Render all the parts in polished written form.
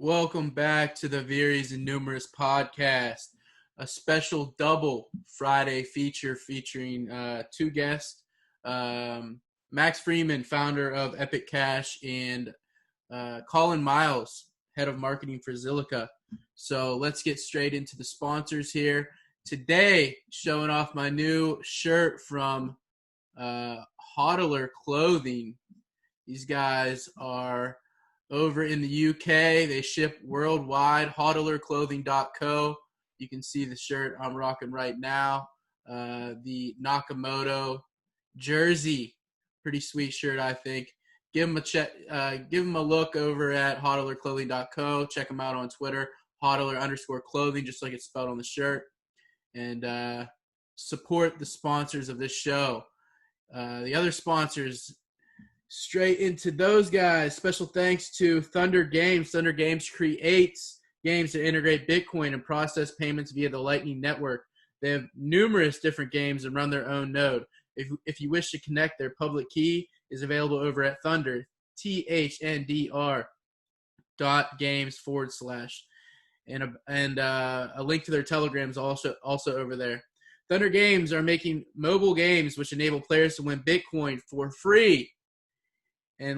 Welcome back to the Vires and Numeris Podcast, a special double Friday feature featuring two guests, Max Freeman, founder of Epic Cash, and Colin Miles, head of marketing for Zilliqa. So let's get straight into the sponsors here. Today, showing off my new shirt from Hodler Clothing. These guys are over in the UK. They ship worldwide, hodlerclothing.co. You can see the shirt I'm rocking right now. The Nakamoto jersey. Pretty sweet shirt, I think. Give them a check. Give them a look over at hodlerclothing.co. Check them out on Twitter, hodler_clothing, just like it's spelled on the shirt. And support the sponsors of this show. The other sponsors, straight into those guys. Special thanks to Thunder Games. Thunder Games creates games that integrate Bitcoin and process payments via the Lightning Network. They have numerous different games and run their own node. If you wish to connect, their public key is available over at Thunder, THNDR.games/. And a link to their Telegram is also over there. Thunder Games are making mobile games which enable players to win Bitcoin for free and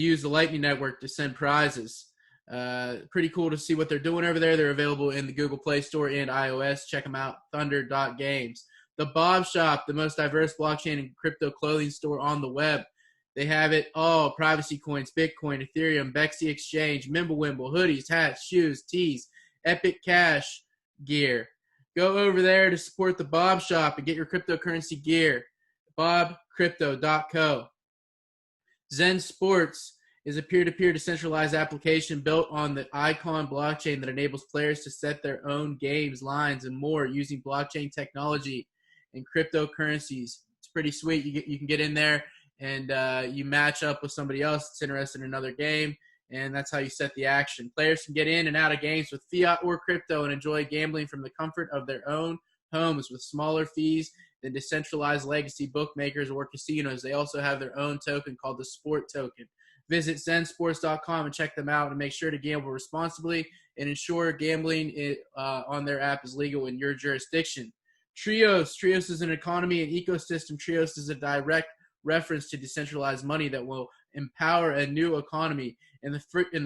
use the Lightning Network to send prizes. Pretty cool to see what they're doing over there. They're available in the Google Play Store and iOS. Check them out, thunder.games. The Bob Shop, the most diverse blockchain and crypto clothing store on the web. They have it all: privacy coins, Bitcoin, Ethereum, Bexy Exchange, Mimblewimble, hoodies, hats, shoes, tees, Epic Cash gear. Go over there to support the Bob Shop and get your cryptocurrency gear. bobcrypto.co. Zen Sports is a peer-to-peer decentralized application built on the Icon blockchain that enables players to set their own games, lines, and more using blockchain technology and cryptocurrencies. It's pretty sweet. You can get in there and you match up with somebody else that's interested in another game, and that's how you set the action. Players can get in and out of games with fiat or crypto and enjoy gambling from the comfort of their own homes with smaller fees than decentralized legacy bookmakers or casinos. They also have their own token called the Sport Token. Visit zensports.com and check them out, and make sure to gamble responsibly and ensure gambling on their app is legal in your jurisdiction. Trios is an economy and ecosystem. Trios is a direct reference to decentralized money that will empower a new economy. In the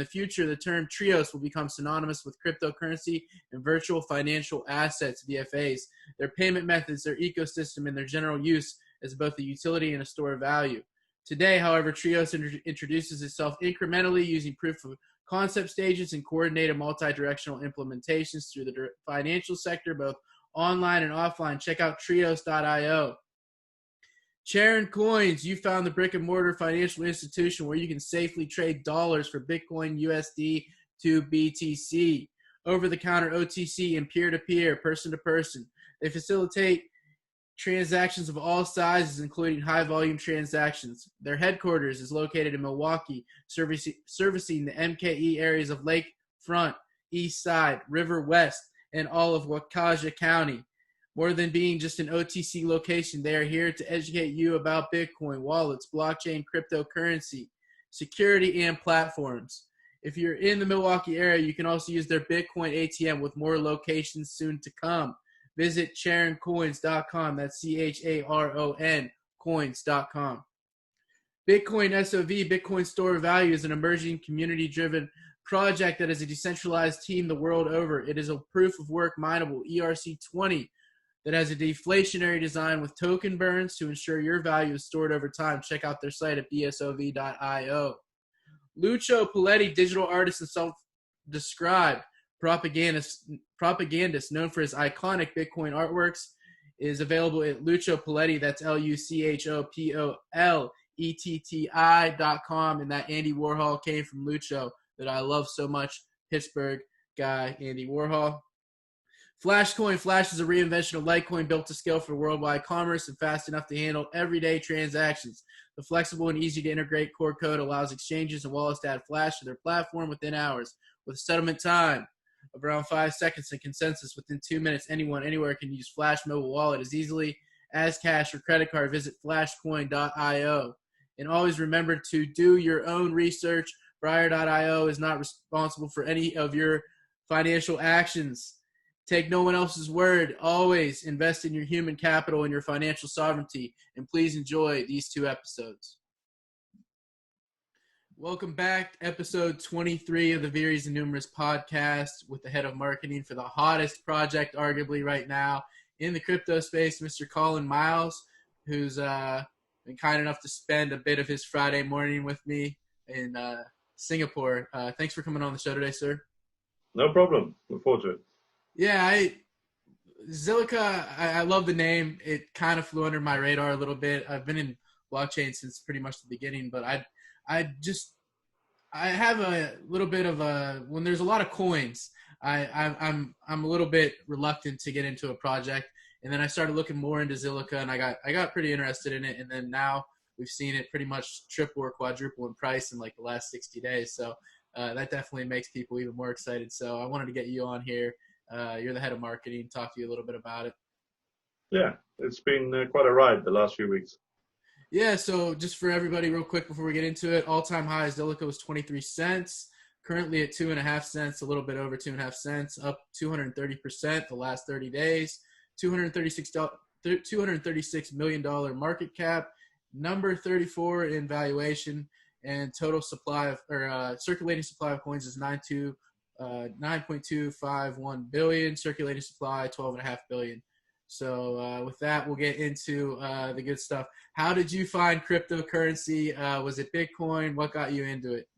future, the term Trios will become synonymous with cryptocurrency and virtual financial assets, VFAs, their payment methods, their ecosystem, and their general use as both a utility and a store of value. Today, however, Trios introduces itself incrementally using proof of concept stages and coordinated multi-directional implementations through the financial sector, both online and offline. Check out trios.io. Charon Coins, you found the brick-and-mortar financial institution where you can safely trade dollars for Bitcoin, USD to BTC. Over-the-counter OTC and peer-to-peer, person-to-person. They facilitate transactions of all sizes, including high-volume transactions. Their headquarters is located in Milwaukee, servicing the MKE areas of Lakefront, East Side, River West, and all of Waukesha County. More than being just an OTC location, they are here to educate you about Bitcoin, wallets, blockchain, cryptocurrency, security, and platforms. If you're in the Milwaukee area, you can also use their Bitcoin ATM with more locations soon to come. Visit charoncoins.com. That's CHARON coins.com. Bitcoin SOV, Bitcoin Store of Value, is an emerging community-driven project that is a decentralized team the world over. It is a proof-of-work mineable ERC20 that has a deflationary design with token burns to ensure your value is stored over time. Check out their site at bsov.io. Lucio Paletti, digital artist and self-described propagandist known for his iconic Bitcoin artworks, is available at Lucio Paletti. That's LucioPoletti.com. And that Andy Warhol came from Lucio that I love so much. Pittsburgh guy, Andy Warhol. Flashcoin. Flash is a reinvention of Litecoin built to scale for worldwide commerce and fast enough to handle everyday transactions. The flexible and easy to integrate core code allows exchanges and wallets to add Flash to their platform within hours. With a settlement time of around 5 seconds and consensus within 2 minutes, anyone, anywhere can use Flash mobile wallet as easily as cash or credit card. Visit flashcoin.io. And always remember to do your own research Bryer.io is not responsible for any of your financial actions. Take no one else's word. Always invest in your human capital and your financial sovereignty. And please enjoy these 2 episodes. Welcome back, episode 23 of the Vires and Numeris Podcast with the head of marketing for the hottest project arguably right now in the crypto space, Mr. Colin Miles, who's been kind enough to spend a bit of his Friday morning with me in Singapore. Thanks for coming on the show today, sir. No problem. Look forward to it. Yeah, Zilliqa, I love the name. It kind of flew under my radar a little bit. I've been in blockchain since pretty much the beginning, but I have a little bit of when there's a lot of coins, I'm a little bit reluctant to get into a project. And then I started looking more into Zilliqa, and I got pretty interested in it. And then now we've seen it pretty much triple or quadruple in price in like the last 60 days. So that definitely makes people even more excited. So I wanted to get you on here. You're the head of marketing. Talk to you a little bit about it. Yeah, it's been quite a ride the last few weeks. Yeah, so just for everybody real quick before we get into it, all-time high Zilliqa was 23 cents. Currently at 2.5 cents, a little bit over 2.5 cents, up 230% the last 30 days. $236 million market cap, number 34 in valuation, and total supply of circulating supply of coins is 9.251 billion. Circulating supply 12.5 billion. So with that, we'll get into the good stuff. How did you find cryptocurrency? Was it Bitcoin? What got you into it?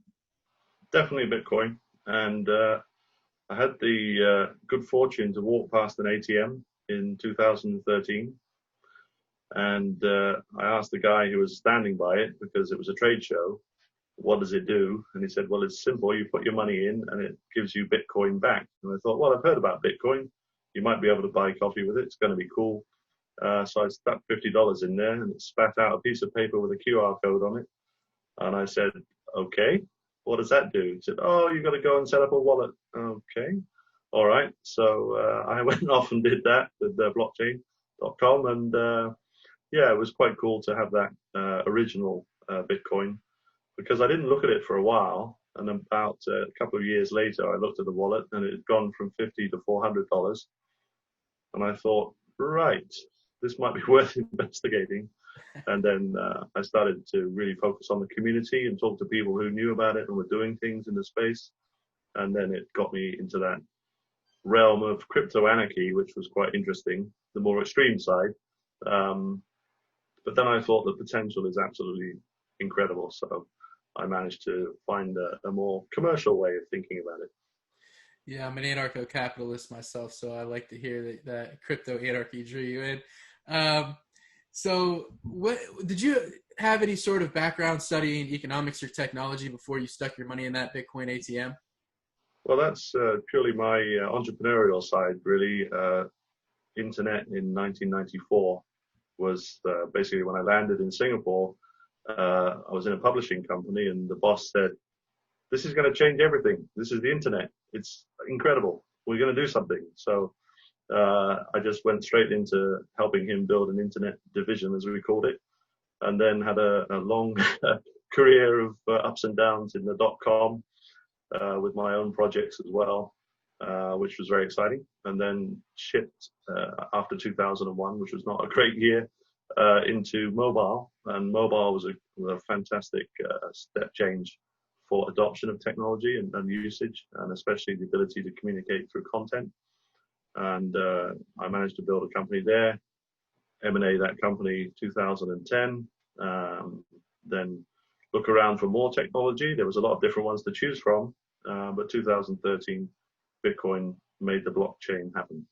Definitely Bitcoin. And I had the good fortune to walk past an ATM in 2013. And I asked the guy who was standing by it, because it was a trade show, what does it do? And he said, well, it's simple. You put your money in and it gives you Bitcoin back. And I thought, well, I've heard about Bitcoin. You might be able to buy coffee with it. It's going to be cool. So I stuck $50 in there, and it spat out a piece of paper with a QR code on it. And I said, okay, what does that do? He said, oh, you got to go and set up a wallet. Okay. All right. So I went off and did that with blockchain.com. And yeah, it was quite cool to have that original Bitcoin, because I didn't look at it for a while. And about a couple of years later, I looked at the wallet, and it had gone from $50 to $400. And I thought, right, this might be worth investigating. And then I started to really focus on the community and talk to people who knew about it and were doing things in the space. And then it got me into that realm of crypto anarchy, which was quite interesting, the more extreme side. But then I thought the potential is absolutely incredible. So I managed to find a more commercial way of thinking about it. Yeah, I'm an anarcho-capitalist myself, so I like to hear that crypto anarchy drew you in. So what did you have any sort of background studying economics or technology before you stuck your money in that Bitcoin ATM? Well, that's purely my entrepreneurial side, really. Internet in 1994 was basically when I landed in Singapore. I was in a publishing company, and the boss said, this is going to change everything. This is the internet. It's incredible. We're going to do something. So I just went straight into helping him build an internet division, as we called it, and then had a long career of ups and downs in the .com with my own projects as well, which was very exciting. And then shipped after 2001, which was not a great year, into mobile. And mobile was a fantastic step change for adoption of technology and usage, and especially the ability to communicate through content. And I managed to build a company there, M&A that company 2010, then look around for more technology. There was a lot of different ones to choose from, but 2013, Bitcoin made the blockchain happen.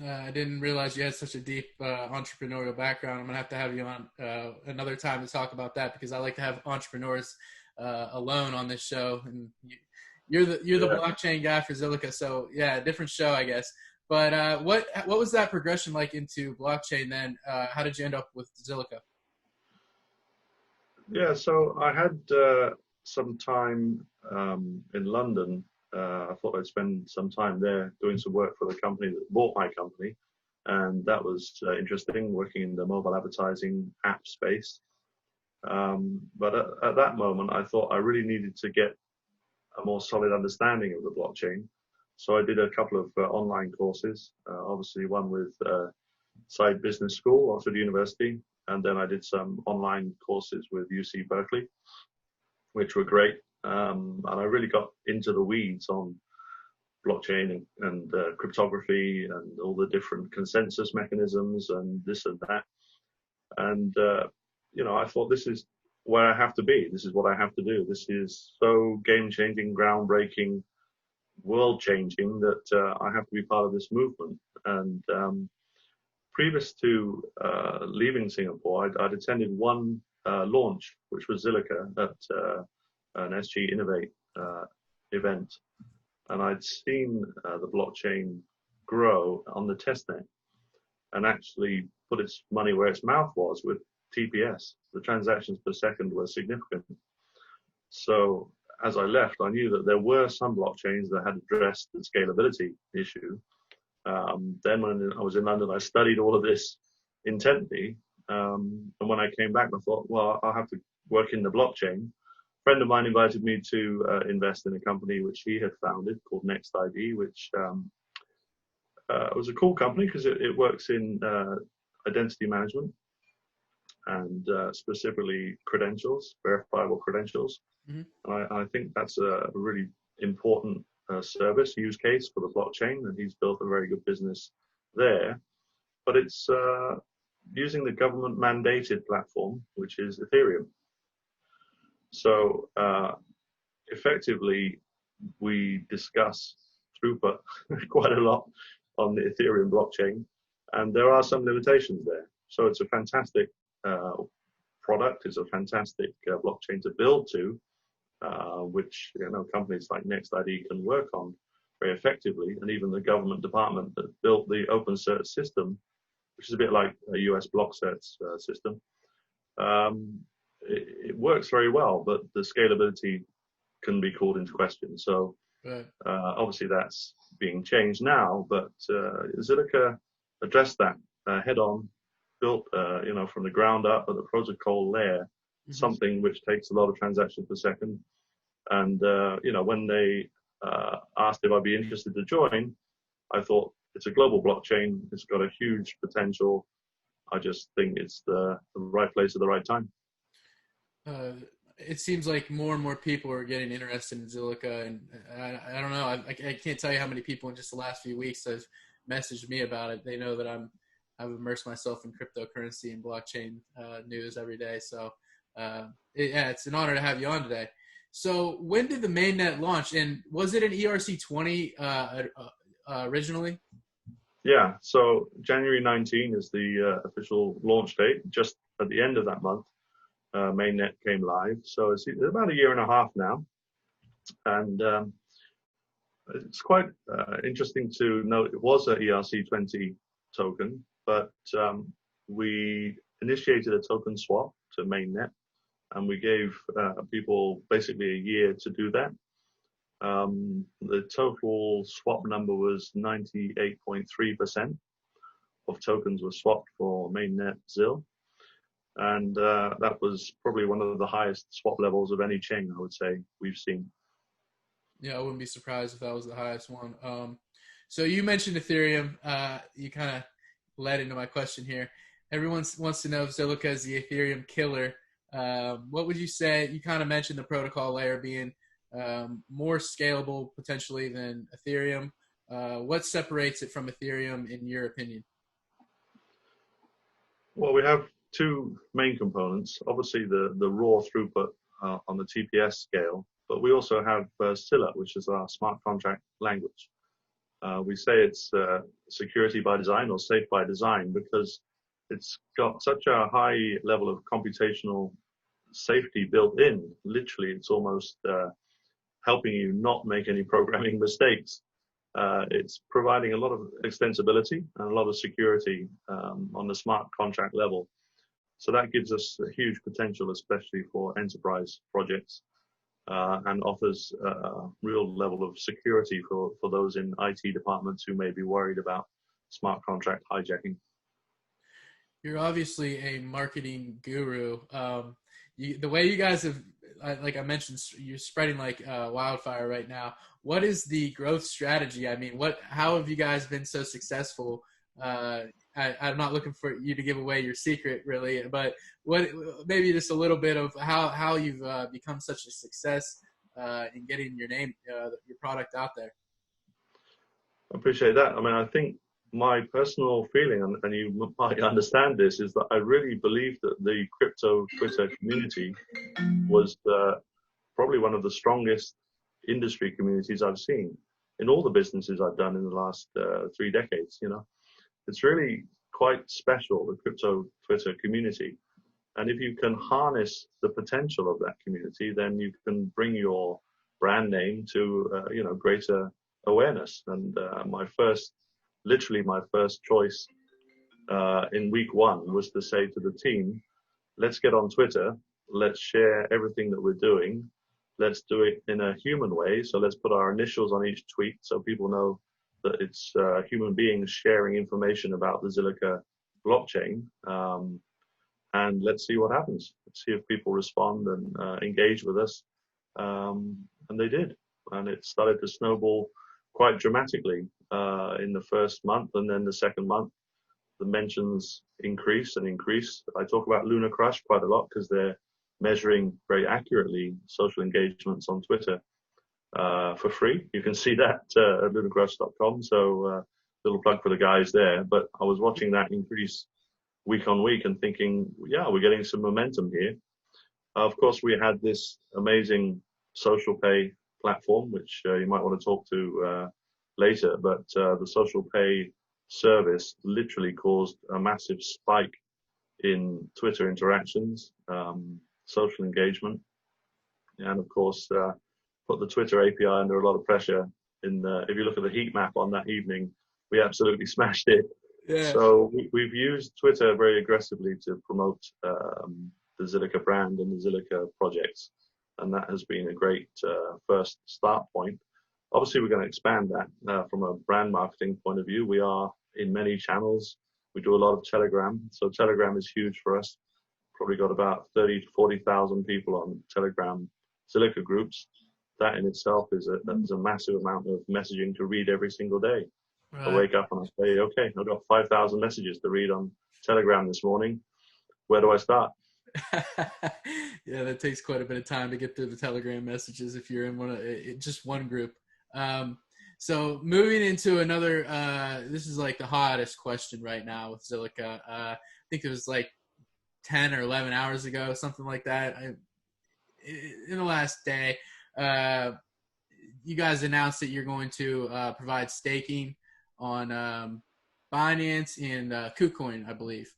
I didn't realize you had such a deep entrepreneurial background. I'm going to have you on another time to talk about that, because I like to have entrepreneurs alone on this show. And you're the blockchain guy for Zilliqa. So yeah, different show, I guess. But what was that progression like into blockchain then? How did you end up with Zilliqa? Yeah, so I had some time in London. I thought I'd spend some time there doing some work for the company that bought my company. And that was interesting, working in the mobile advertising app space. But at that moment, I thought I really needed to get a more solid understanding of the blockchain. So I did a couple of online courses, obviously one with Side Business School, Oxford University, and then I did some online courses with UC Berkeley, which were great. And I really got into the weeds on blockchain and cryptography and all the different consensus mechanisms and this and that. And, I thought this is where I have to be. This is what I have to do. This is so game-changing, groundbreaking, world-changing that I have to be part of this movement. And previous to leaving Singapore, I'd attended one launch, which was Zilliqa at an SG Innovate event. And I'd seen the blockchain grow on the testnet and actually put its money where its mouth was with TPS. The transactions per second were significant. So as I left, I knew that there were some blockchains that had addressed the scalability issue. Then when I was in London, I studied all of this intently. And when I came back, I thought, well, I'll have to work in the blockchain. A friend of mine invited me to invest in a company which he had founded called NextID, which was a cool company because it works in identity management and specifically credentials, verifiable credentials. Mm-hmm. And I think that's a really important service use case for the blockchain, and he's built a very good business there. But it's using the government mandated platform, which is Ethereum. So effectively, we discuss throughput quite a lot on the Ethereum blockchain, and there are some limitations there. So it's a fantastic product. It's a fantastic blockchain to build to, which companies like NextID can work on very effectively, and even the government department that built the open cert system, which is a bit like a US block certs system. It works very well, but the scalability can be called into question. So obviously that's being changed now, but Zilliqa addressed that head on, built from the ground up at the protocol layer, mm-hmm. something which takes a lot of transactions per second. And when they asked if I'd be interested to join, I thought it's a global blockchain. It's got a huge potential. I just think it's the right place at the right time. It seems like more and more people are getting interested in Zilliqa, and I don't know. I can't tell you how many people in just the last few weeks have messaged me about it. They know that I've immersed myself in cryptocurrency and blockchain news every day. So it's an honor to have you on today. So when did the mainnet launch, and was it an ERC20 originally? Yeah, so January 19 is the official launch date. Just at the end of that month, mainnet came live. So it's about a year and a half now. And it's quite interesting to note it was a ERC20 token, but we initiated a token swap to mainnet, and we gave people basically a year to do that. The total swap number was 98.3% of tokens were swapped for mainnet ZIL. And that was probably one of the highest swap levels of any chain, I would say, we've seen. Yeah, I wouldn't be surprised if that was the highest one. So you mentioned Ethereum. You kind of led into my question here. Everyone wants to know if Zilliqa is the Ethereum killer. What would you say? You kind of mentioned the protocol layer being more scalable potentially than Ethereum. What separates it from Ethereum in your opinion? Well, we have two main components. Obviously, the raw throughput on the TPS scale, but we also have Scylla, which is our smart contract language. We say it's security by design or safe by design because it's got such a high level of computational safety built in. Literally, it's almost helping you not make any programming mistakes. It's providing a lot of extensibility and a lot of security on the smart contract level. So that gives us a huge potential, especially for enterprise projects, and offers a real level of security for those in IT departments who may be worried about smart contract hijacking. You're obviously a marketing guru. the way you guys have, like I mentioned, you're spreading like wildfire right now. What is the growth strategy? I mean, how have you guys been so successful? I'm not looking for you to give away your secret, really, but maybe just a little bit of how you've become such a success in getting your product out there. I appreciate that. I mean, I think my personal feeling, and you might understand this, is that I really believe that the crypto Twitter community was probably one of the strongest industry communities I've seen in all the businesses I've done in the last 3 decades. You know, it's really quite special, the crypto Twitter community. And if you can harness the potential of that community, then you can bring your brand name to greater awareness. And literally my first choice in week 1 was to say to the team, let's get on Twitter, let's share everything that we're doing, let's do it in a human way. So let's put our initials on each tweet so people know that it's human beings sharing information about the Zilliqa blockchain. And let's see what happens. Let's see if people respond and engage with us. And they did. And it started to snowball quite dramatically in the first month, and then the second month, the mentions increase and increase. I talk about Lunar Crush quite a lot because they're measuring very accurately social engagements on Twitter for free. You can see that at lunarcrush.com. So little plug for the guys there. But I was watching that increase week on week and thinking, yeah, we're getting some momentum here. Of course, we had this amazing social pay platform, which you might want to talk to later, but the social pay service literally caused a massive spike in Twitter interactions, social engagement, and of course put the Twitter API under a lot of pressure. If you look at the heat map on that evening, we absolutely smashed it. Yeah. So we've used Twitter very aggressively to promote the Zilliqa brand and the Zilliqa projects. And that has been a great first start point. Obviously, we're going to expand that from a brand marketing point of view. We are in many channels. We do a lot of Telegram. So Telegram is huge for us. Probably got about 30 to 40,000 people on Telegram Zilliqa groups. That in itself is a massive amount of messaging to read every single day. Right. I wake up and I say, okay, I've got 5,000 messages to read on Telegram this morning. Where do I start? Yeah, that takes quite a bit of time to get through the Telegram messages if you're in just one group. So moving into another, this is like the hottest question right now with Zilliqa. I think it was like 10 or 11 hours ago, something like that. In the last day, you guys announced that you're going to provide staking on Binance and KuCoin, I believe.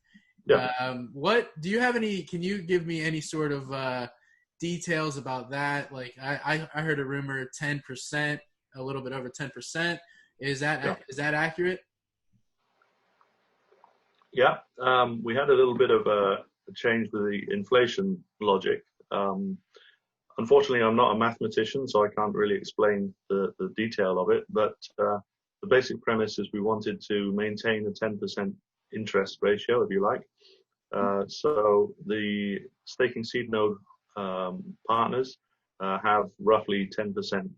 Yeah. What do you have any? Can you give me any sort of details about that? Like I heard a rumor 10%, a little bit over 10%. Is that accurate? Yeah. We had a little bit of a change with the inflation logic. Unfortunately, I'm not a mathematician, so I can't really explain the detail of it. But the basic premise is we wanted to maintain a 10% interest ratio, if you like. So the staking seed node partners have roughly 10%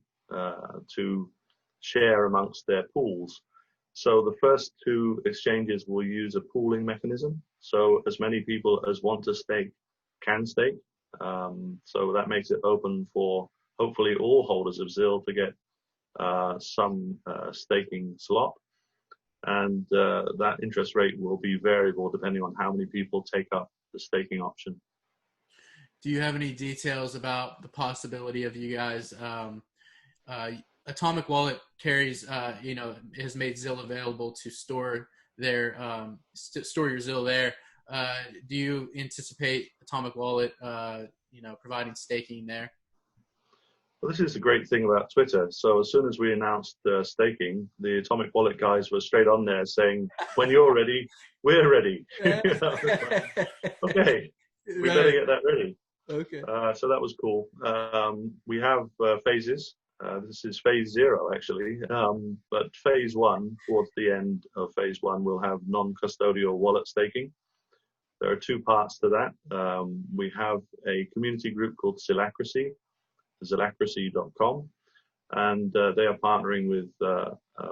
to share amongst their pools. So the first 2 exchanges will use a pooling mechanism. So as many people as want to stake can stake. So that makes it open for hopefully all holders of ZIL to get some staking slot. And that interest rate will be variable depending on how many people take up the staking option. Do you have any details about the possibility of you guys? Atomic Wallet carries, has made ZIL available to store store your ZIL there. Do you anticipate Atomic Wallet, providing staking there? Well, this is the great thing about Twitter. So as soon as we announced staking, the Atomic Wallet guys were straight on there saying, when you're ready, we're ready. Okay, we better get that ready. Okay. So that was cool. We have phases. This is phase 0, actually. But phase 1, towards the end of phase 1, we'll have non-custodial wallet staking. there are two parts to that. We have a community group called Zilliqa, zilliqa.com, and they are partnering with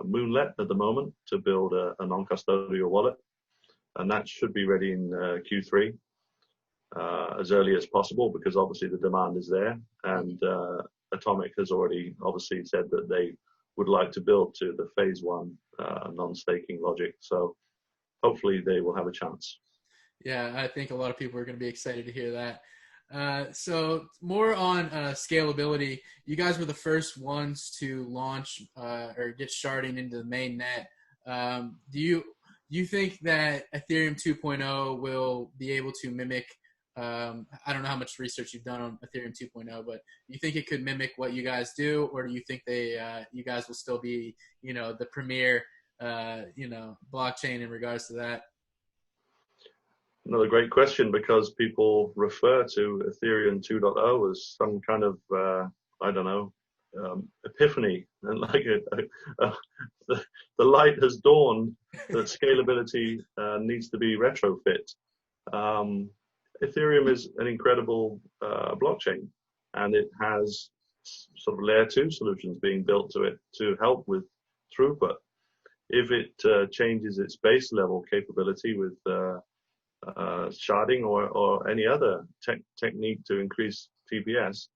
Moonlet at the moment to build a non-custodial wallet, and that should be ready in Q3 as early as possible, because obviously the demand is there, and Atomic has already obviously said that they would like to build to the phase 1 non-staking logic, so hopefully they will have a chance. Yeah, I think a lot of people are going to be excited to hear that. So more on scalability, you guys were the first ones to launch or get sharding into the mainnet. Do you think that Ethereum 2.0 will be able to mimic, I don't know how much research you've done on Ethereum 2.0, but do you think it could mimic what you guys do, or do you think you guys will still be, the premier, blockchain in regards to that? Another great question, because people refer to Ethereum 2.0 as some kind of, epiphany, and like the light has dawned that scalability needs to be retrofit. Ethereum is an incredible blockchain, and it has sort of layer 2 solutions being built to it to help with throughput. If it changes its base level capability with sharding or any other technique to increase TPS,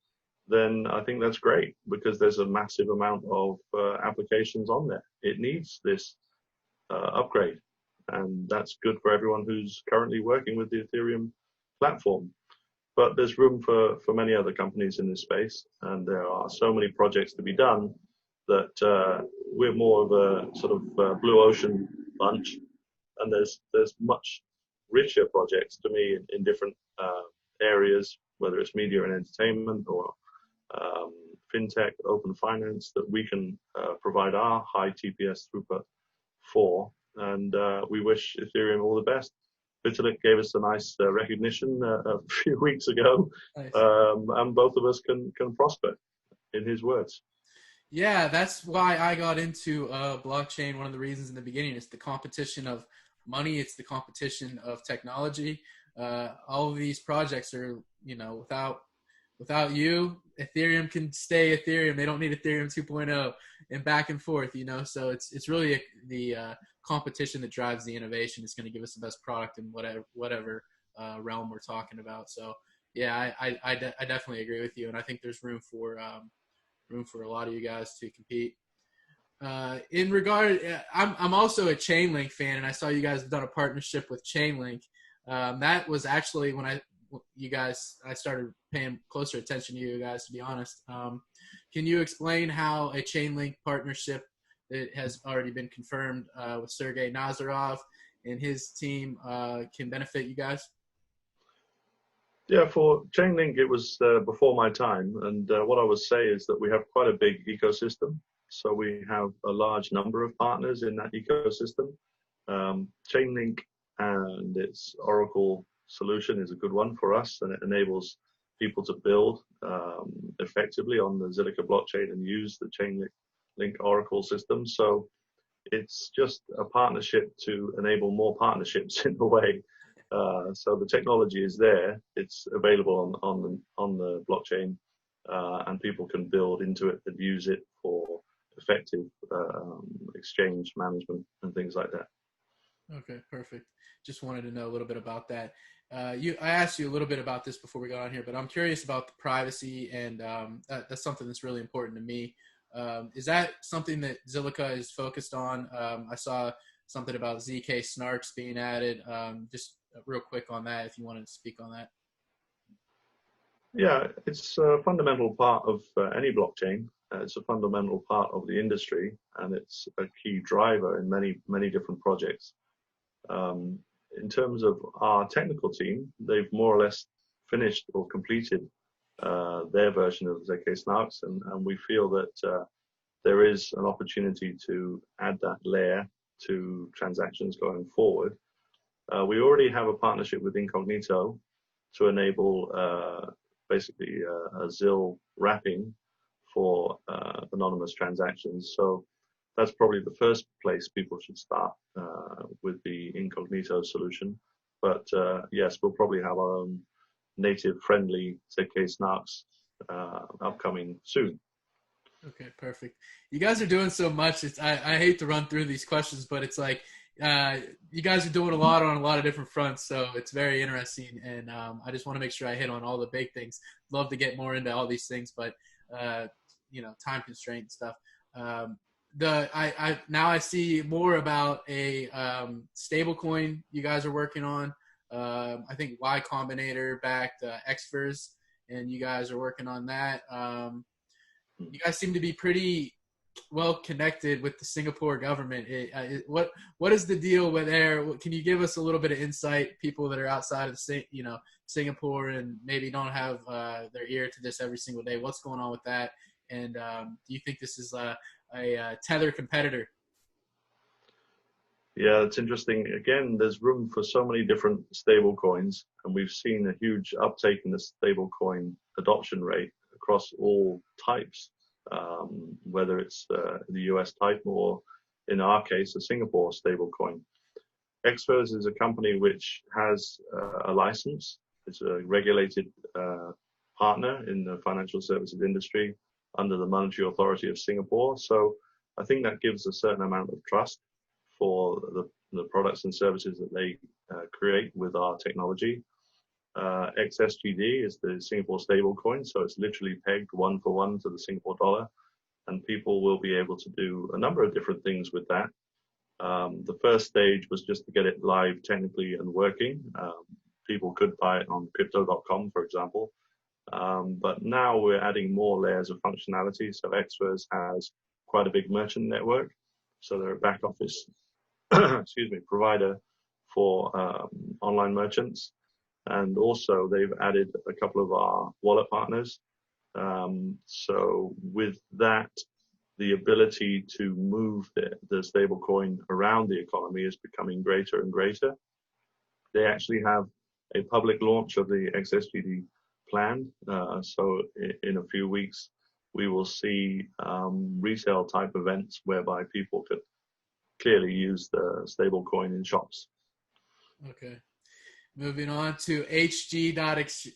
then I think that's great, because there's a massive amount of applications on there. It needs this upgrade, and that's good for everyone who's currently working with the Ethereum platform. But there's room for many other companies in this space, and there are so many projects to be done that we're more of a sort of blue ocean bunch, and there's much richer projects to me in different areas, whether it's media and entertainment or fintech, open finance, that we can provide our high TPS throughput for. And we wish Ethereum all the best. Vitalik gave us a nice recognition a few weeks ago. Nice. And both of us can prosper, in his words. Yeah, that's why I got into blockchain. One of the reasons in the beginning is the competition of money. It's the competition of technology. All of these projects are, without you, Ethereum can stay Ethereum. They don't need Ethereum 2.0 and back and forth, So it's really the competition that drives the innovation. It's going to give us the best product in whatever realm we're talking about. So yeah, I definitely agree with you, and I think there's room for a lot of you guys to compete. In regard, I'm also a Chainlink fan, and I saw you guys have done a partnership with Chainlink. That was actually when I started paying closer attention to you guys, to be honest. Can you explain how a Chainlink partnership that has already been confirmed with Sergey Nazarov and his team can benefit you guys? Yeah, for Chainlink, it was before my time, and what I would say is that we have quite a big ecosystem. So we have a large number of partners in that ecosystem. Chainlink and its Oracle solution is a good one for us, and it enables people to build effectively on the Zilliqa blockchain and use the Chainlink Oracle system. So it's just a partnership to enable more partnerships in a way. So the technology is there; it's available on the blockchain, and people can build into it and use it for effective exchange management and things like that. Okay, perfect. Just wanted to know a little bit about that. I asked you a little bit about this before we got on here, but I'm curious about the privacy, and that's something that's really important to me. Is that something that Zilliqa is focused on? I saw something about ZK-Snarks being added. Just real quick on that, if you wanted to speak on that. Yeah, it's a fundamental part of any blockchain. It's a fundamental part of the industry, and it's a key driver in many different projects. In terms of our technical team, they've more or less finished or completed their version of ZK-Snarks, and we feel that there is an opportunity to add that layer to transactions going forward. We already have a partnership with Incognito to enable basically a ZIL wrapping for anonymous transactions. So that's probably the first place people should start with the Incognito solution. But yes, we'll probably have our own native friendly ZK-Snarks upcoming soon. Okay, perfect. You guys are doing so much. I hate to run through these questions, but it's like you guys are doing a lot on a lot of different fronts, so it's very interesting. And I just want to make sure I hit on all the big things. Love to get more into all these things, but time constraint and stuff. Now I see more about a stablecoin you guys are working on. I think Y Combinator backed Xfers, and you guys are working on that. You guys seem to be pretty well connected with the Singapore government. What is the deal with there? Can you give us a little bit of insight? People that are outside of Singapore and maybe don't have their ear to this every single day. What's going on with that? And do you think this is a Tether competitor? Yeah, it's interesting. Again, there's room for so many different stable coins, and we've seen a huge uptake in the stable coin adoption rate across all types, whether it's the US type or, in our case, a Singapore stable coin. Xfers is a company which has a license. It's a regulated partner in the financial services industry under the Monetary Authority of Singapore. So I think that gives a certain amount of trust for the products and services that they create with our technology. XSGD is the Singapore stablecoin, so it's literally pegged 1-for-1 to the Singapore dollar, and people will be able to do a number of different things with that. The first stage was just to get it live technically and working. People could buy it on crypto.com, for example. But now we're adding more layers of functionality. So Xfers has quite a big merchant network. So they're a back office provider for online merchants. And also they've added a couple of our wallet partners. So with that, the ability to move the stable coin around the economy is becoming greater and greater. They actually have a public launch of the XSGD planned. So in a few weeks, we will see retail type events whereby people could clearly use the stable coin in shops. Okay. Moving on to HG.ex.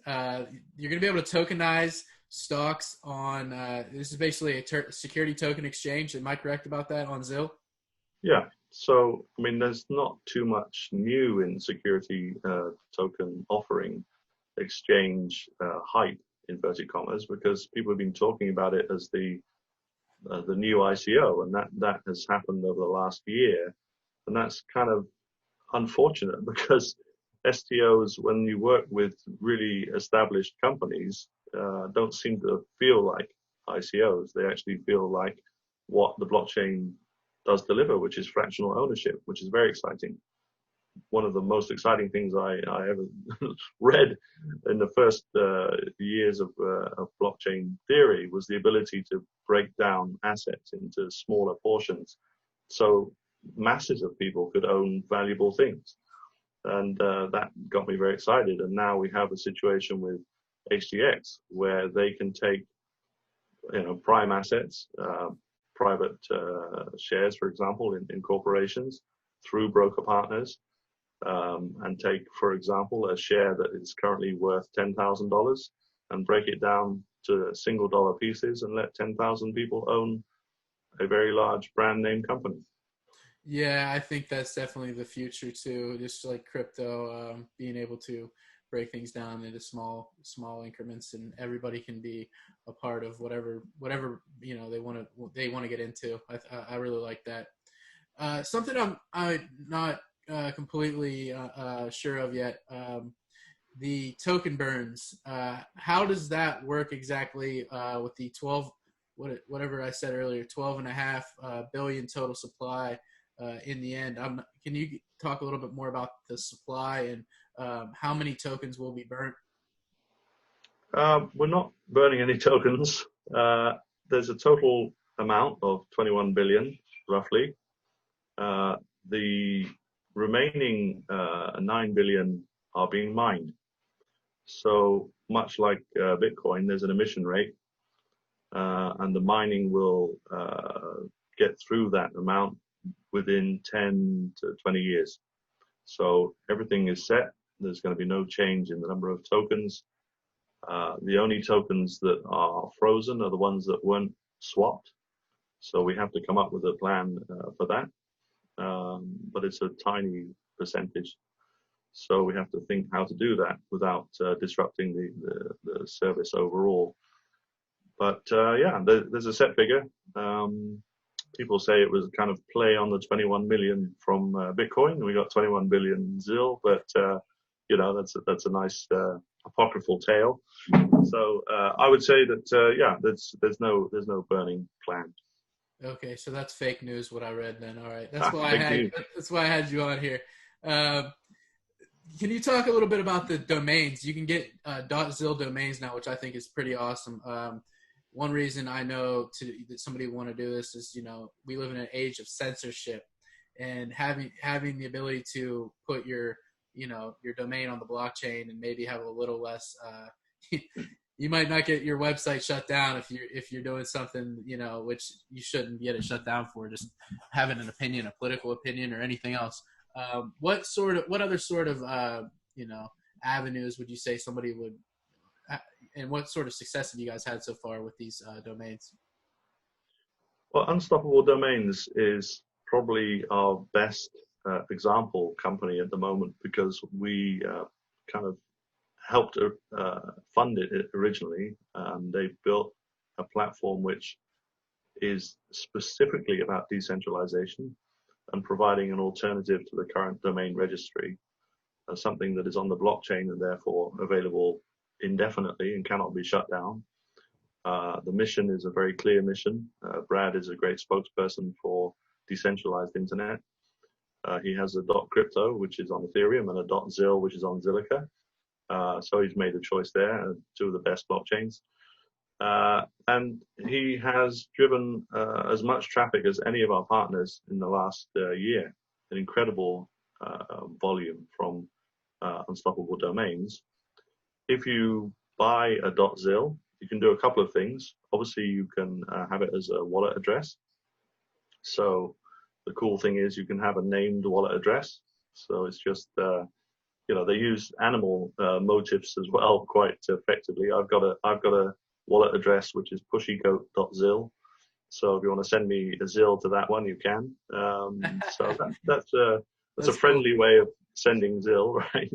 You're going to be able to tokenize stocks on, this is basically a security token exchange. Am I correct about that on Zill? Yeah. So, I mean, there's not too much new in security token offering exchange hype, inverted commas, because people have been talking about it as the new ICO, and that has happened over the last year. And that's kind of unfortunate because STOs, when you work with really established companies, don't seem to feel like ICOs. They actually feel like what the blockchain does deliver, which is fractional ownership, which is very exciting. One of the most exciting things I ever read in the first years of blockchain theory was the ability to break down assets into smaller portions. So masses of people could own valuable things. And that got me very excited. And now we have a situation with HG.ex where they can take, prime assets, private shares, for example, in corporations through broker partners, and take, for example, a share that is currently worth $10,000 and break it down to single dollar pieces and let 10,000 people own a very large brand name company. Yeah, I think that's definitely the future too. Just like crypto, being able to break things down into small increments, and everybody can be a part of whatever they want to get into. I really like that. Something I'm not completely sure of yet. The token burns. How does that work exactly with the 12? Whatever I said earlier, 12.5 billion total supply. In the end, can you talk a little bit more about the supply and how many tokens will be burnt? We're not burning any tokens. There's a total amount of 21 billion, roughly. The remaining 9 billion are being mined. So much like Bitcoin, there's an emission rate, and the mining will get through that amount within 10 to 20 years. So everything is set. There's going to be no change in the number of tokens. The only tokens that are frozen are the ones that weren't swapped. So we have to come up with a plan for that. But it's a tiny percentage. So we have to think how to do that without disrupting the service overall. But yeah, there's a set figure. People say it was a kind of play on the 21 million from Bitcoin. We got 21 billion ZIL, but you know, that's a nice apocryphal tale. So I would say that yeah, there's no burning plan. Okay, so that's fake news. What I read then. All right, that's why I had you on here. Can you talk a little bit about the domains? You can get .zil domains now, which I think is pretty awesome. One reason I know that somebody would want to do this is, you know, we live in an age of censorship, and having the ability to put your domain on the blockchain and maybe have a little less. You might not get your website shut down if you're doing something, you know, which you shouldn't get it shut down for, just having an opinion, a political opinion, or anything else. What other sort of you know, avenues would you say somebody would, and what sort of success have you guys had so far with these domains? Well, Unstoppable Domains is probably our best example company at the moment, because we kind of helped fund it originally. They built a platform which is specifically about decentralization and providing an alternative to the current domain registry, something that is on the blockchain and therefore available indefinitely and cannot be shut down. The mission is a very clear mission. Brad is a great spokesperson for decentralized internet. He has a .crypto, which is on Ethereum, and a .zil, which is on Zilliqa. So he's made a choice there, two of the best blockchains. And he has driven as much traffic as any of our partners in the last year, an incredible volume from Unstoppable Domains. If you buy a .zil, you can do a couple of things. Obviously, you can have it as a wallet address. So the cool thing is you can have a named wallet address. So it's just, you know, they use animal motifs as well quite effectively. I've got a wallet address which is pushygoat.zil. So if you want to send me a ZIL to that one, you can. So that's a friendly way of sending ZIL, right?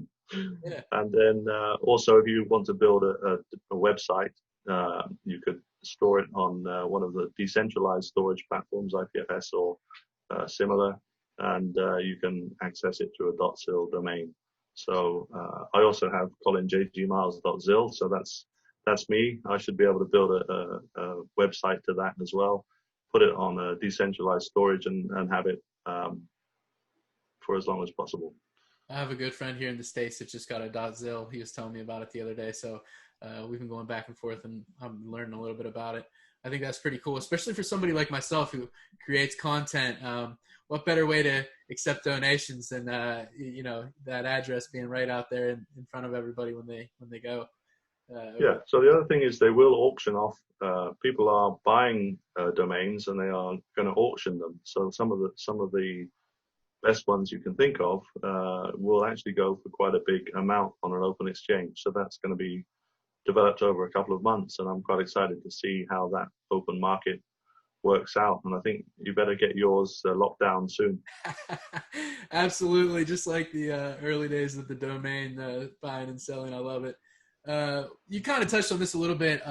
Yeah. And then also, if you want to build a website, you could store it on one of the decentralized storage platforms, IPFS or similar, and you can access it through a .zil domain. So I also have ColinJGMiles.zil, so that's me. I should be able to build a website to that as well, put it on a decentralized storage and have it for as long as possible. I have a good friend here in the States that just got a .zil. He was telling me about it the other day. So we've been going back and forth, and I'm learning a little bit about it. I think that's pretty cool, especially for somebody like myself who creates content. What better way to accept donations than you know, that address being right out there in front of everybody when they go. Yeah. So the other thing is they will auction off. People are buying domains and they are going to auction them. So some of the best ones you can think of will actually go for quite a big amount on an open exchange. So that's going to be developed over a couple of months, and I'm quite excited to see how that open market works out. And I think you better get yours locked down soon. Absolutely, just like the early days of the domain buying and selling. I love it. You kind of touched on this a little bit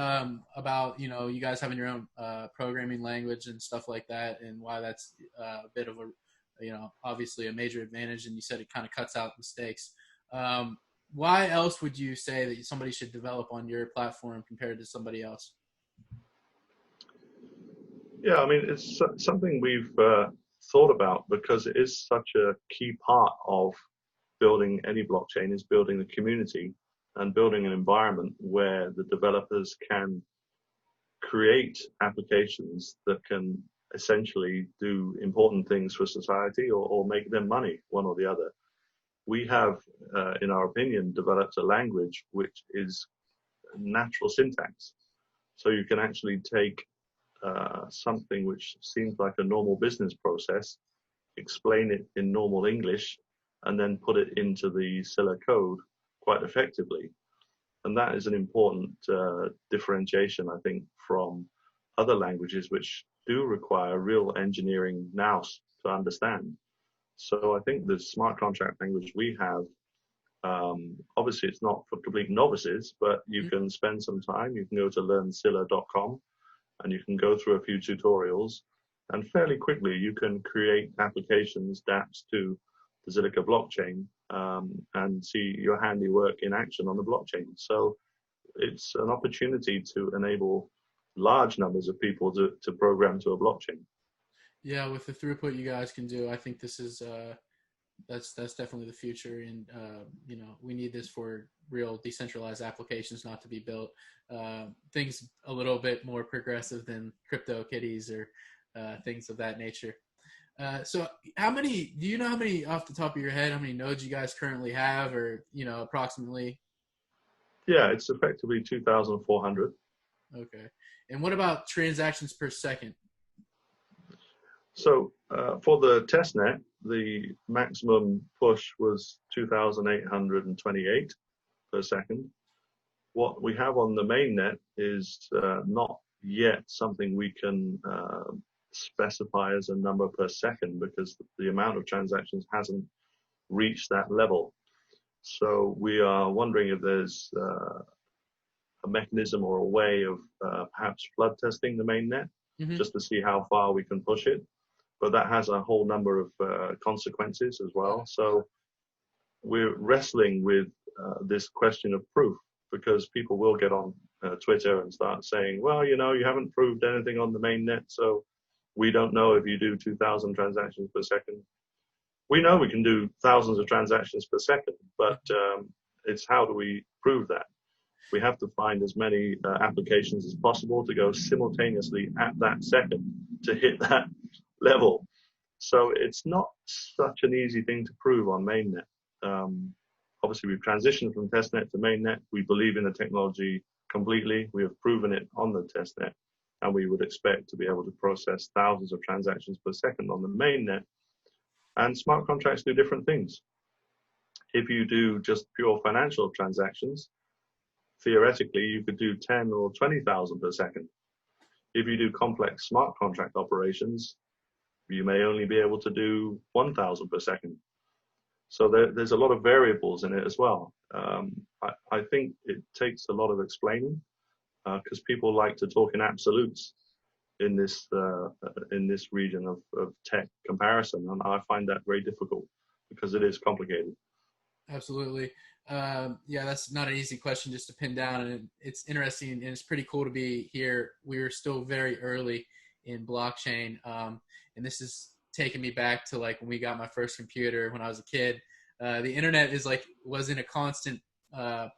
about, you know, you guys having your own programming language and stuff like that, and why that's a bit of a, you know, obviously a major advantage. And you said it kind of cuts out mistakes. Why else would you say that somebody should develop on your platform compared to somebody else? Yeah, I mean, it's something we've thought about, because it is such a key part of building any blockchain, is building the community and building an environment where the developers can create applications that can essentially do important things for society or make them money, one or the other. We have, in our opinion, developed a language which is natural syntax. So you can actually take something which seems like a normal business process, explain it in normal English, and then put it into the Scylla code quite effectively. And that is an important differentiation, I think, from other languages which do require real engineering nous to understand. So I think the smart contract language we have, obviously it's not for complete novices, but you can spend some time. You can go to learnscylla.com and you can go through a few tutorials, and fairly quickly you can create applications, dApps to the Zilliqa blockchain, and see your handiwork in action on the blockchain. So it's an opportunity to enable large numbers of people to program to a blockchain. Yeah, with the throughput you guys can do, I think this is that's definitely the future, and you know, we need this for real decentralized applications, not to be built things a little bit more progressive than CryptoKitties or things of that nature. So do you know how many off the top of your head, how many nodes you guys currently have, or, you know, approximately? Yeah, it's effectively 2,400. Okay. And what about transactions per second? So for the testnet, the maximum push was 2,828 per second. What we have on the mainnet is not yet something we can specify as a number per second, because the amount of transactions hasn't reached that level. So we are wondering if there's a mechanism or a way of perhaps flood testing the mainnet, just to see how far we can push it. But that has a whole number of consequences as well. So we're wrestling with this question of proof, because people will get on Twitter and start saying, well, you know, you haven't proved anything on the mainnet, so we don't know if you do 2,000 transactions per second. We know we can do thousands of transactions per second, but it's how do we prove that? We have to find as many applications as possible to go simultaneously at that second to hit that level. So it's not such an easy thing to prove on mainnet. Obviously, we've transitioned from testnet to mainnet. We believe in the technology completely. We have proven it on the testnet, and we would expect to be able to process thousands of transactions per second on the mainnet. And smart contracts do different things. If you do just pure financial transactions, theoretically, you could do 10 or 20,000 per second. If you do complex smart contract operations, you may only be able to do 1,000 per second. So there's a lot of variables in it as well. I think it takes a lot of explaining, because people like to talk in absolutes in this region of tech comparison, and I find that very difficult because it is complicated. Absolutely. Yeah, that's not an easy question just to pin down, and it's interesting, and it's pretty cool to be here. We're still very early in blockchain, and this is taking me back to like when we got my first computer when I was a kid. The internet was in a constant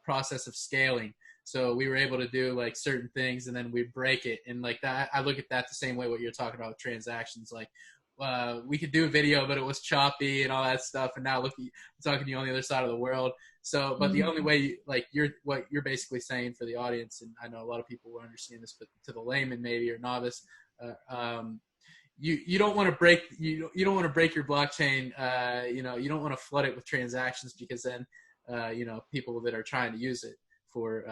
process of scaling. So we were able to do like certain things, and then we'd break it. And like that, I look at that the same way what you're talking about with transactions. Like we could do a video, but it was choppy and all that stuff. And now look, I'm talking to you on the other side of the world. So, but the only way, what you're basically saying for the audience, and I know a lot of people will understand this, but to the layman maybe or novice, you don't want to break you don't want to break your blockchain. You don't want to flood it with transactions, because then people that are trying to use it for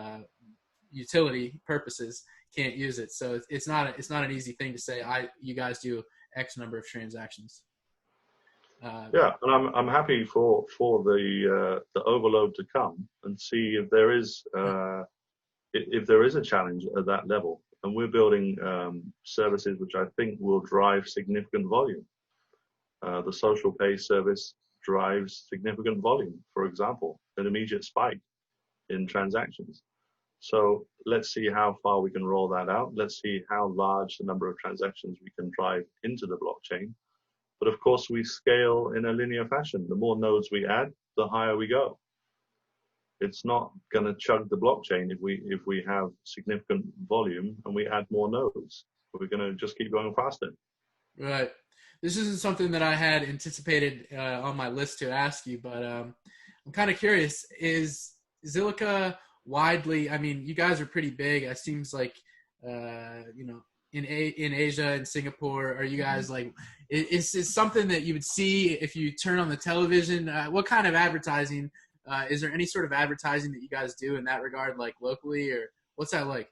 utility purposes can't use it. So it's not an easy thing to say you guys do X number of transactions. Yeah, and I'm happy for the overload to come and see if there is a challenge at that level. And we're building services which I think will drive significant volume. The social pay service drives significant volume, for example, an immediate spike in transactions. So let's see how far we can roll that out. Let's see how large the number of transactions we can drive into the blockchain. But of course, we scale in a linear fashion. The more nodes we add, the higher we go. It's not going to chug the blockchain if we have significant volume and we add more nodes. We're going to just keep going faster. Right. This isn't something that I had anticipated on my list to ask you, but I'm kind of curious. Is Zilliqa widely? I mean, you guys are pretty big. It seems like in Asia and Singapore? Are you guys like, is something that you would see if you turn on the television? What kind of advertising? Is there any sort of advertising that you guys do in that regard, like locally, or what's that like?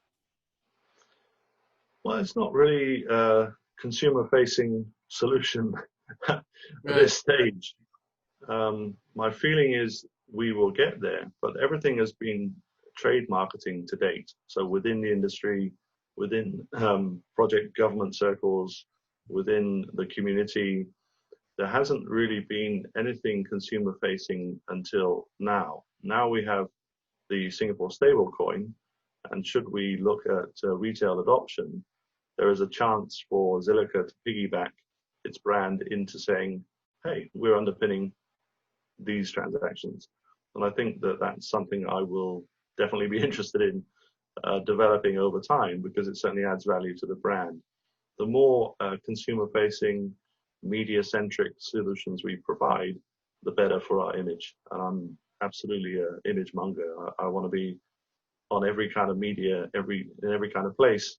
Well, it's not really a consumer-facing solution at Right. this stage. My feeling is we will get there, but everything has been trade marketing to date. So within the industry, within project government circles, within the community, there hasn't really been anything consumer-facing until now. Now we have the Singapore stablecoin, and should we look at retail adoption, there is a chance for Zilliqa to piggyback its brand into saying, hey, we're underpinning these transactions. And I think that that's something I will definitely be interested in developing over time, because it certainly adds value to the brand. The more consumer-facing, media-centric solutions we provide, the better for our image. And I'm absolutely an image monger. I want to be on every kind of media, in every kind of place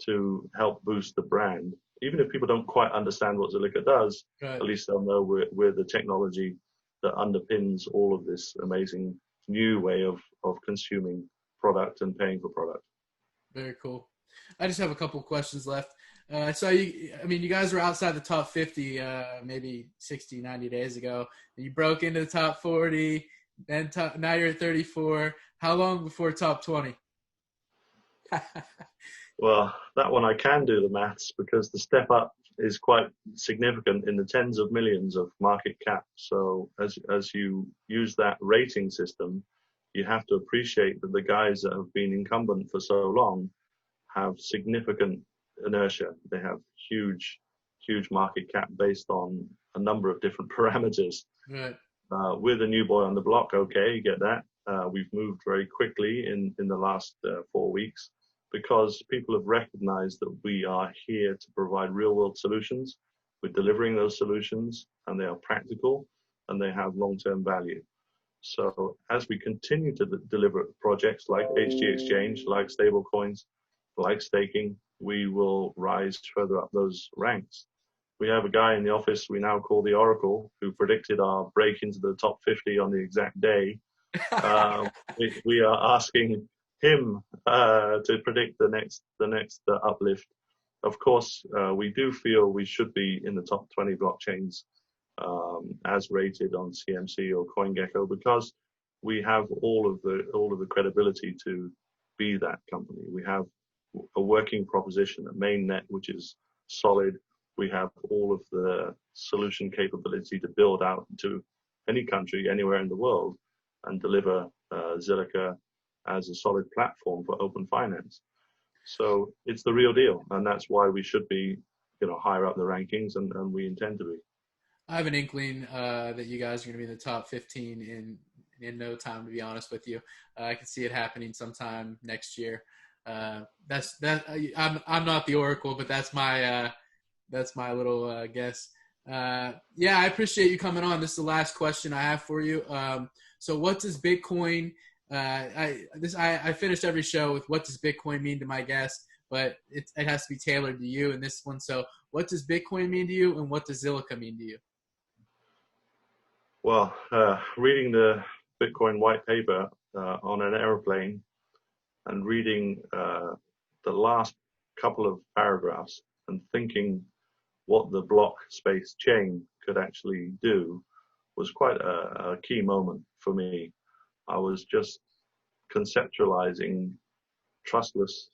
to help boost the brand. Even if people don't quite understand what Zilliqa does, Right. at least they'll know we're the technology that underpins all of this amazing new way of consuming product and paying for product. Very cool. I just have a couple of questions left. So, you guys were outside the top 50 maybe 60, 90 days ago. You broke into the top 40, then now you're at 34. How long before top 20? Well, that one I can do the maths, because the step up is quite significant in the tens of millions of market cap. So as you use that rating system, you have to appreciate that the guys that have been incumbent for so long have significant inertia. They have huge market cap based on a number of different parameters. Right. We're the new boy on the block. Okay, you get that. We've moved very quickly in the last 4 weeks, because people have recognized that we are here to provide real world solutions. We're delivering those solutions, and they are practical and they have long-term value. So as we continue to deliver projects like HG Exchange, like stablecoins, like staking, we will rise further up those ranks. We have a guy in the office we now call the Oracle, who predicted our break into the top 50 on the exact day. We are asking him to predict the next uplift. Of course, we do feel we should be in the top 20 blockchains as rated on CMC or CoinGecko, because we have all of the credibility to be that company. We have a working proposition, a mainnet which is solid. We have all of the solution capability to build out to any country, anywhere in the world, and deliver Zilliqa as a solid platform for open finance. So it's the real deal, and that's why we should be, higher up the rankings, and we intend to be. I have an inkling that you guys are going to be in the top 15 in no time, to be honest with you. I can see it happening sometime next year. I'm not the Oracle, but that's my little guess. Yeah, I appreciate you coming on. This is the last question I have for you. So what does Bitcoin, I finished every show with what does Bitcoin mean to my guest, but it has to be tailored to you in this one. So what does Bitcoin mean to you, and what does Zilliqa mean to you? Well, reading the Bitcoin white paper on an airplane, and reading the last couple of paragraphs and thinking what the block space chain could actually do was quite a key moment for me. I was just conceptualizing trustless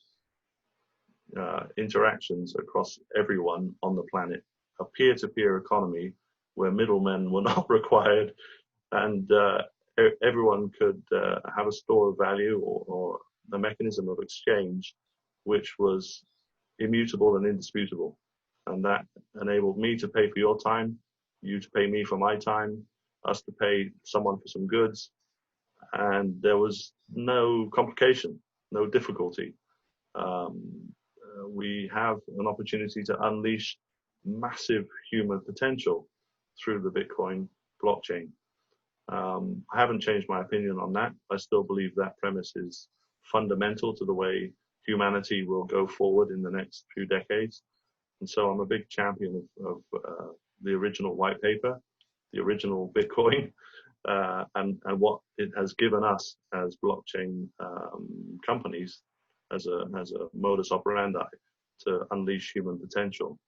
interactions across everyone on the planet, a peer-to-peer economy where middlemen were not required, and everyone could have a store of value or a mechanism of exchange which was immutable and indisputable. And that enabled me to pay for your time, you to pay me for my time, us to pay someone for some goods. And there was no complication, no difficulty. We have an opportunity to unleash massive human potential through the Bitcoin blockchain. I haven't changed my opinion on that. I still believe that premise is fundamental to the way humanity will go forward in the next few decades. And so I'm a big champion of the original white paper, the original Bitcoin, and what it has given us as blockchain companies as a modus operandi to unleash human potential.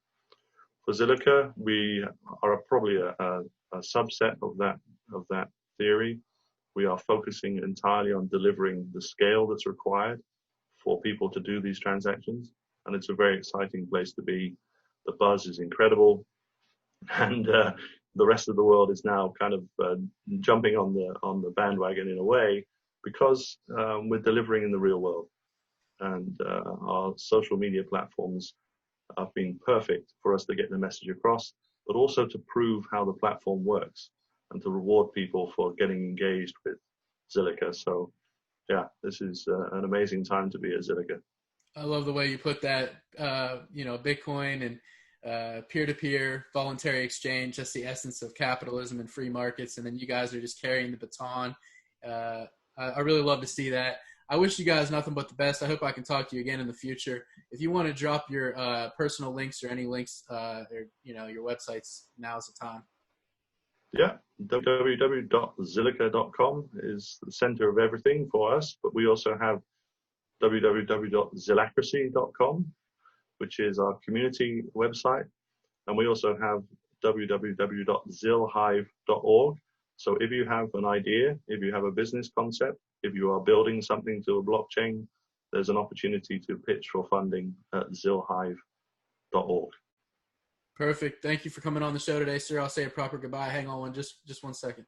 For Zilliqa, we are probably a subset of that theory. We are focusing entirely on delivering the scale that's required for people to do these transactions, and it's a very exciting place to be. The buzz is incredible, and the rest of the world is now kind of jumping on the bandwagon in a way, because we're delivering in the real world, and our social media platforms have been perfect for us to get the message across, but also to prove how the platform works and to reward people for getting engaged with Zilliqa. So yeah, this is an amazing time to be at Zilliqa. I love the way you put that. Bitcoin and peer-to-peer voluntary exchange, that's the essence of capitalism and free markets, and then you guys are just carrying the baton. I really love to see that. I wish you guys nothing but the best. I hope I can talk to you again in the future. If you want to drop your personal links or any links, or your websites, now's the time. Yeah, www.zilliqa.com is the center of everything for us, but we also have www.zillacracy.com, which is our community website, and we also have www.zilhive.org. So if you have an idea, if you have a business concept, if you are building something to a blockchain, there's an opportunity to pitch for funding at zilhive.org. Perfect. Thank you for coming on the show today, sir. I'll say a proper goodbye. Hang on just 1 second.